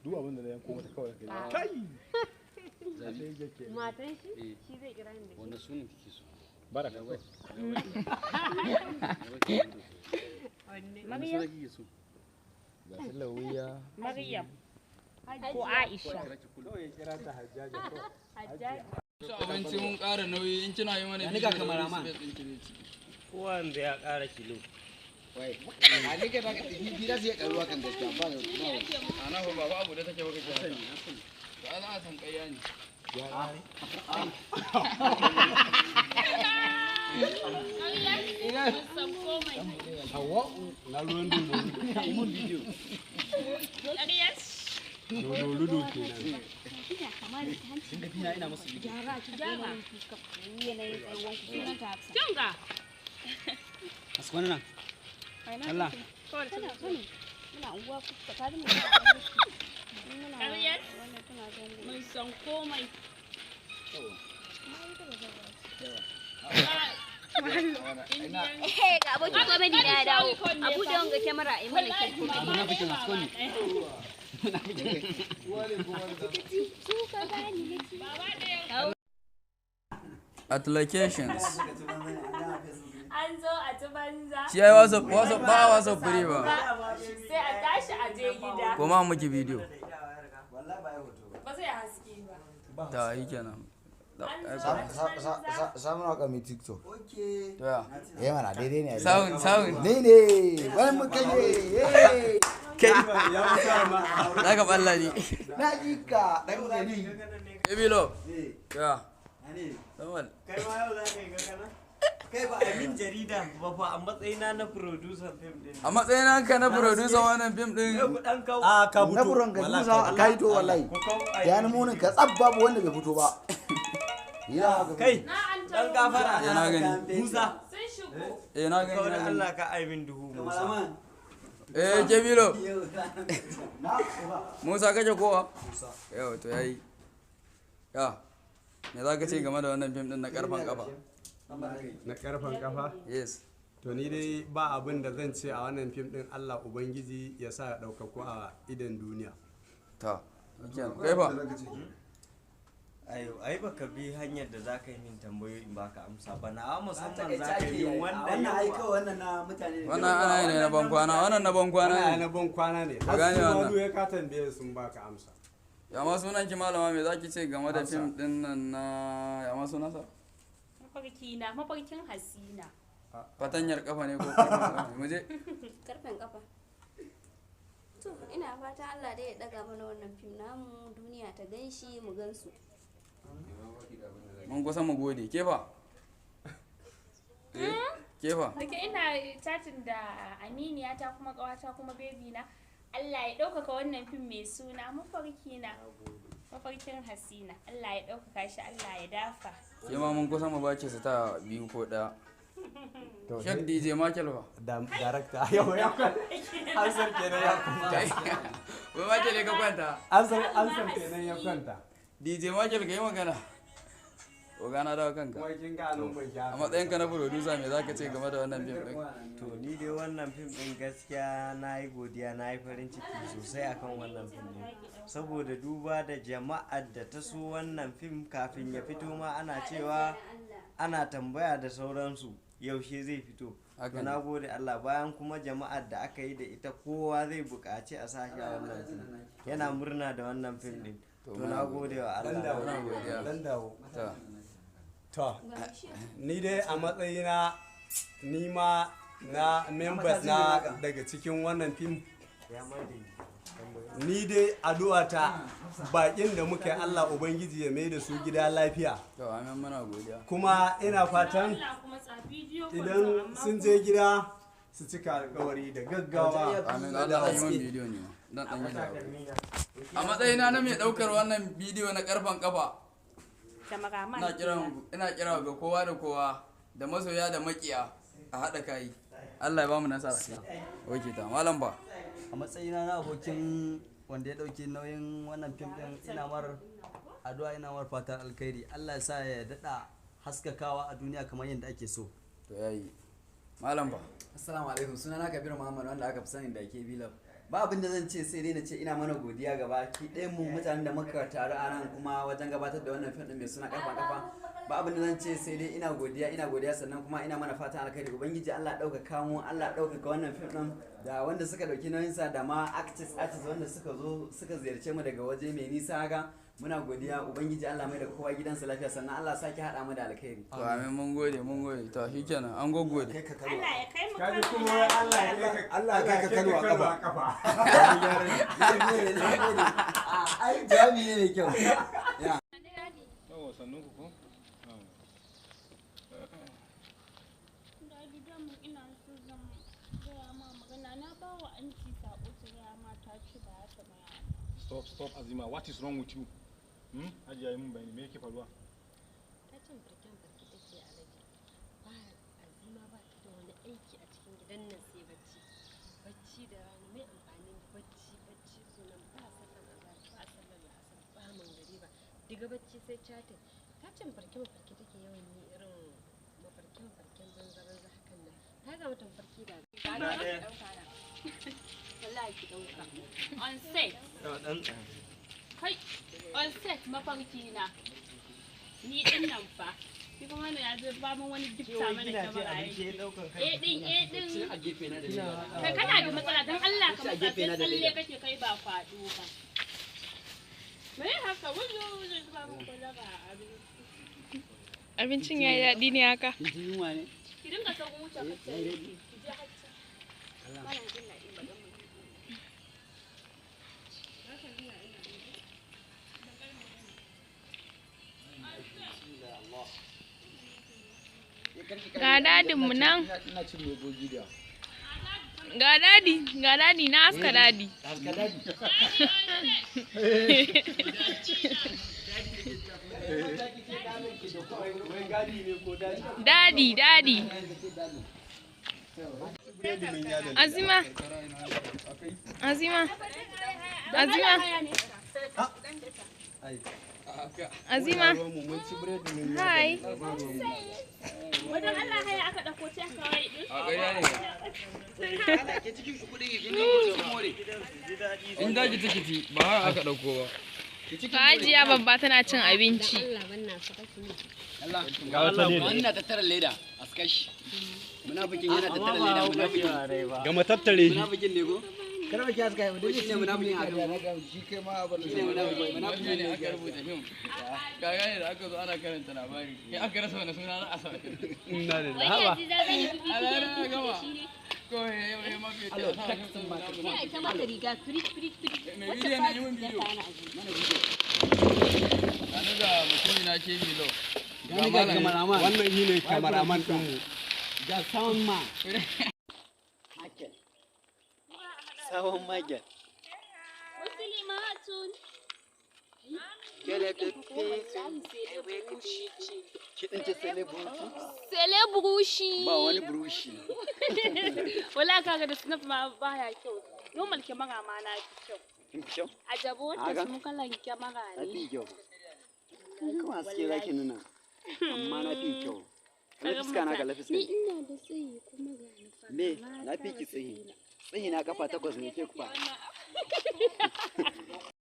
duk abin da na yanko mata kawai kai matan shi zai kira ni da wannan sunan kike so bara ka wai Maryam ga Lawiya Maryam ko Aisha kawai kira ta Hajjaja ko abinci mun ƙara nauyi in kina yi mana bidiyo da wani space ɗin kire wanda ya ƙara kilo wai a nika da gida sai ya karuwa kan gaskiya ba ana ba babu da take baka kira to ana a san kayya ne hawa na ruwan dodo mun bidiyo dodo kenan ina kamar hanci da bina ina musu bidiyo gyara yanayin tsayuwan ku sunan ta Hafsa kinga asu wannan Allah kawai tana sani muna unguwa ku tsakanin mu muna wannan tana zango mun san komai ga abokin komedi da ya dawo abu da wanga kyamara a yi mana kyau na fitin asu ne applications an zo a ci banza shi yayi wasa ba wasa free ba sai a tashi a je gida kuma muki bidiyo ba zai haske ba ta yi kenan samun waka mai tiktok to ya mana daidai ne sound ne wani muka ne kai za ka balla ni na jika dan gani ebilo ya samuel kai ma yau za ka yi gagana kai ba a min jarida ba fa a matsayina na producer film din a matsayin ka na producer wannan film din dan kawo a ka fito na buron ka dusa ka hito wallahi ya ni munin ka tsab babu wanda bai fito ba kai dan gafara na gani Musa sun shigo na gani kawai na gani Allah ka aimin duhu Musa kebilo Musa kake kowa yau to yayi ya me za ka ce game da wannan film din na karfan kafa na karfan kafa yes to ni dai ba abin da zan ce a wannan fim din Allah ubangiji ya sa ya ɗaukaku a idan duniya ta kai ba ai baka bi hanyar da zaka yi min tambayoyi in baka amsa ba na musamman zaka yi wannan ai kawai wannan na mutane wannan ana yi ne na bankwana wannan na bankwana wannan ne na ban kwana ne har gane su wannan. ma ya ka tambaye sun baka amsa ya ma sunan ki malama me zaki ce game da film din nan na ya ma sunansa mafarkin hasina fatanyar kafa ne ko karfan mu je karfen kafa to ina fata Allah dai ya daga mana wannan fim namu duniya ta ganshi mu gansu mun kusa mu gode ke fa ke fa daga ina chatting da aminiya ta kuma kawata kuma baby na Allah ya ɗaukaka wannan fim mai suna mafarkin hasina Allah ya ɗaukaka shi Allah ya dafa ke ma mun kusa mu bace su ta biyu ko ɗaya Shek DJ Michael fa da director yau ya kwanta ansar kenan ya kwanta wai Michael ka kwanta ansar kenan ya kwanta DJ Michael kai magana ogana dawo kanka kuma kin ga nan bai a matsayin ka na producer me zaka ce game da wannan film din to ni dai wannan film din gaskiya nayi godiya nayi farin ciki sosai akan wannan film din saboda duba da jama'ar da ta so wannan film kafin ya fito ma ana cewa ana tambaya da sauransu yaushe zai fito to na gode Allah bayan kuma jama'ar da aka yi da ita kowa zai buƙaci a sashi a wannan film yana murna da wannan film din to na gode wa Allah dan dawo to ni dai a matsayina ni ma na members na daga cikin wannan film ni dai addu'ata bakin da muka yi Allah ubangiji ya mai da su gida lafiya to amin muna godiya kuma ina fatan idan sun je gida su cika alkawari da gaggawa amin Allah ya yi bidiyo ne dan yi a matsayina na mai daukar wannan bidiyo na karfan kafa ina kira ga kowa da kowa da masoya da makiya a haɗa kai Allah ya ba mu nasara oke ta malam ba a matsayina na abokin wanda ya dauki nauyin wannan fim din ina mar addu'a ina mar fatan alkhairi Allah ya sa ya dada haskakawa a duniya kamar yadda ake so to yayi malam ba assalamu alaikum sunana Kabiru Muhammad wanda aka fi sani da ke Bilal ba abin da zan ce sai dai na ce ina mana godiya gaba ki ɗayan mu mutanen da muka taru a nan kuma wajen gabatar da wannan fim din mai suna Karfen Kafa. Ba abin da zan ce sai dai ina godiya sannan kuma ina mana fatan alkhairi. Ubangiji Allah ya ɗaukaka mu, Allah ya ɗaukaka wannan fim din da wanda suka ɗauki nauyinsa da ma artists wanda suka zo suka ziyarce mu daga waje mai nisa haka. Muna godiya Ubangiji Allah mai da kowa gidansa lafiya sannan Allah sake haɗa mu da alkhairi. To amin mun gode to shikenan an gogode. Allah ya kai mu kaji kuma Allah ya kai ka Kano a kafa Ai jawabi ne mai kyau. Yawa sannu ku ko? ina so zan gaya ma magana na ba wa anti sako ta gaya ma ta ci ba ta maya. Stop Azima, what is wrong with you? Hajiya yi mun bayani me yake faruwa? Ta cin farken farki take a rage. Ba Azima ba ta da wani aiki a cikin gidan nan sai bacci. Bacci da rana mai amfanin bacci sunan ba sallan azhar ba sallan asar ba mangariba. Diga bacci sai chatting. Ta cin farken farki take yawan yi irin mafarkin banza hakan nan. Ta ga mutum farki da wallahi ki dauka. On set. Kai on set mafarki na. Ni din nan fa. Shi kuma ne ya zo ba mun wani gifta mana kamar ai. Din. Kai kana da matsala dan Allah ka masa tsalle kake kai ba kwado ba. Me haka wuzu ba mun kula ba abincin yayi daɗi ne haka. Kin yunwa ne? Ki dinga sauko wuce ka ce. Ki je hacca. Allah jin daɗi ba dan mu. Ga dadinmu nan. Ina cin megogi da. Ga dadi na aska dadi. Dadi. Azima. Hi. Wajen Allah haya aka ɗauko ta kawai ɗin. A ƙarya ne. In daji take fi ba har aka ɗauko ba. Hajiya babba tana cin abinci. Ga wata ne. Wannan tattara leda a skash. Munafikin yana tattara leda munafikin. ga matattare ne go? Kada baki aska yau dai shine munafikin aka shi kai ma abin da Munafikin ne aka rubuta fim. Kaga ne da aka zo ana karanta labari. Kai aka rasa wani suna za a sa. inna lillahi haba Ala gama. Ko he mafi ta. Sai ita mata riga firit. Me bidiyo ne yi mun bidiyo. Sanu da mutumi na ke bilo. Gani ga kameraman. wannan shine kameraman din mu Ga sound man. Sound man. Muslimatun. Kiɗin ce celebrity. Celebrushi. Ba wani burushi. Wala kaga da snap ma baya kyau. Normal camera ma na fi kyau. Kin fi kyau? A jabo da su kallon camera Na ne. fi kyau. Kuma suke zaki nuna. Amma na fi kyau. Kana fiska na kalla fiska. Ni ina da tsayi kuma ga ni fa. Me, na fi ki tsayi. Tsayi na kafa 8 ne ke kufa.